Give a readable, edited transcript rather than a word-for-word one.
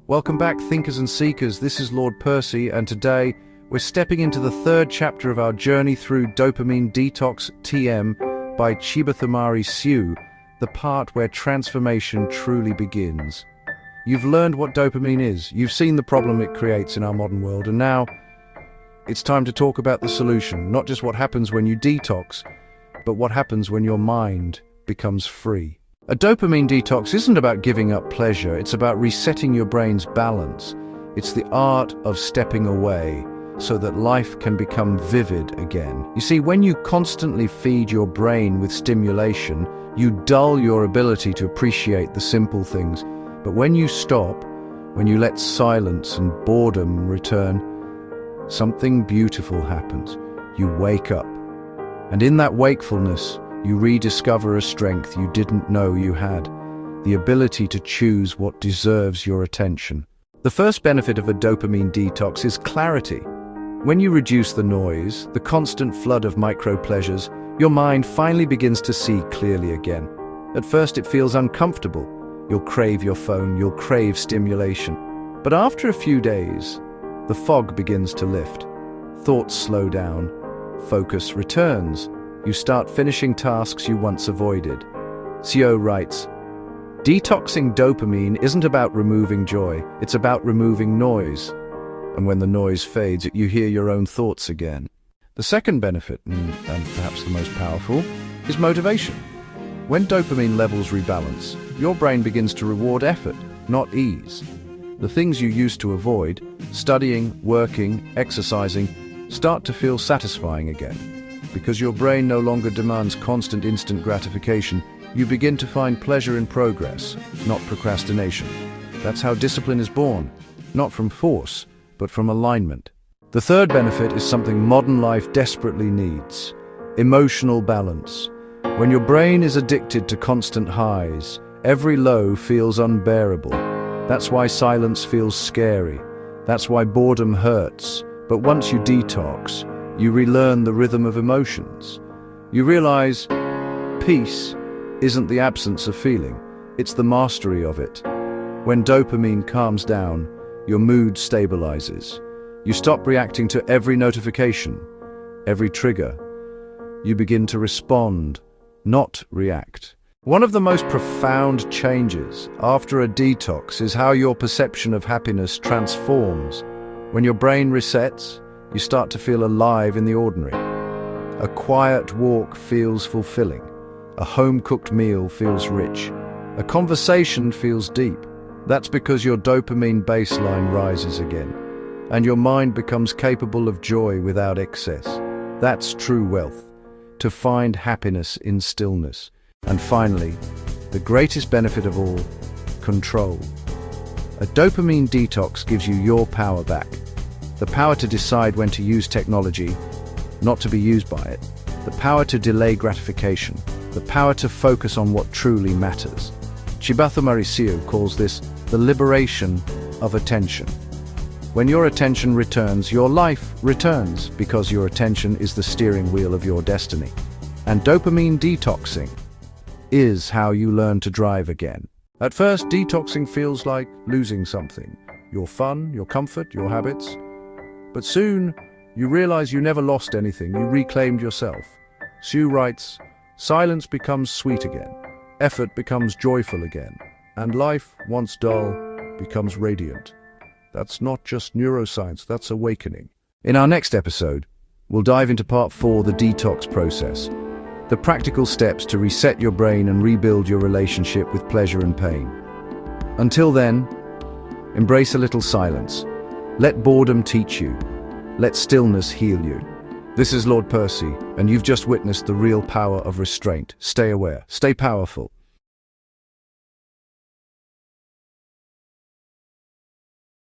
Welcome back, thinkers and seekers. This is LordPercy, and today we're stepping into the third chapter of our journey through Dopamine Detox TM by Chibathamari Siu, the part where transformation truly begins. You've learned what dopamine is, you've seen the problem it creates in our modern world, and now it's time to talk about the solution, not just what happens when you detox, but what happens when your mind becomes free. A dopamine detox isn't about giving up pleasure, it's about resetting your brain's balance. It's the art of stepping away so that life can become vivid again. You see, when you constantly feed your brain with stimulation, you dull your ability to appreciate the simple things. But when you stop, when you let silence and boredom return, something beautiful happens. You wake up. And in that wakefulness, you rediscover a strength you didn't know you had, the ability to choose what deserves your attention. The first benefit of a dopamine detox is clarity. When you reduce the noise, the constant flood of micro-pleasures, your mind finally begins to see clearly again. At first it feels uncomfortable. You'll crave your phone, you'll crave stimulation. But after a few days, the fog begins to lift. Thoughts slow down, focus returns. You start finishing tasks you once avoided. Sio writes, "Detoxing dopamine isn't about removing joy, it's about removing noise. And when the noise fades, you hear your own thoughts again." The second benefit, and perhaps the most powerful, is motivation. When dopamine levels rebalance, your brain begins to reward effort, not ease. The things you used to avoid, studying, working, exercising, start to feel satisfying again. Because your brain no longer demands constant instant gratification, you begin to find pleasure in progress, not procrastination. That's how discipline is born, not from force, but from alignment. The third benefit is something modern life desperately needs: emotional balance. When your brain is addicted to constant highs, every low feels unbearable. That's why silence feels scary. That's why boredom hurts. But once you detox, you relearn the rhythm of emotions. You realize peace isn't the absence of feeling, it's the mastery of it. When dopamine calms down, your mood stabilizes. You stop reacting to every notification, every trigger. You begin to respond, not react. One of the most profound changes after a detox is how your perception of happiness transforms. When your brain resets, you start to feel alive in the ordinary. A quiet walk feels fulfilling. A home-cooked meal feels rich. A conversation feels deep. That's because your dopamine baseline rises again, and your mind becomes capable of joy without excess. That's true wealth, to find happiness in stillness. And finally, the greatest benefit of all, control. A dopamine detox gives you your power back. The power to decide when to use technology, not to be used by it. The power to delay gratification. The power to focus on what truly matters. Chibathamari Siu calls this the liberation of attention. When your attention returns, your life returns, because your attention is the steering wheel of your destiny. And dopamine detoxing is how you learn to drive again. At first, detoxing feels like losing something. Your fun, your comfort, your habits. But soon, you realize you never lost anything, you reclaimed yourself. Siu writes, "Silence becomes sweet again, effort becomes joyful again, and life, once dull, becomes radiant." That's not just neuroscience, that's awakening. In our next episode, we'll dive into part 4, the detox process. The practical steps to reset your brain and rebuild your relationship with pleasure and pain. Until then, embrace a little silence. Let boredom teach you. Let stillness heal you. This is LordPercy, and you've just witnessed the real power of restraint. Stay aware, stay powerful,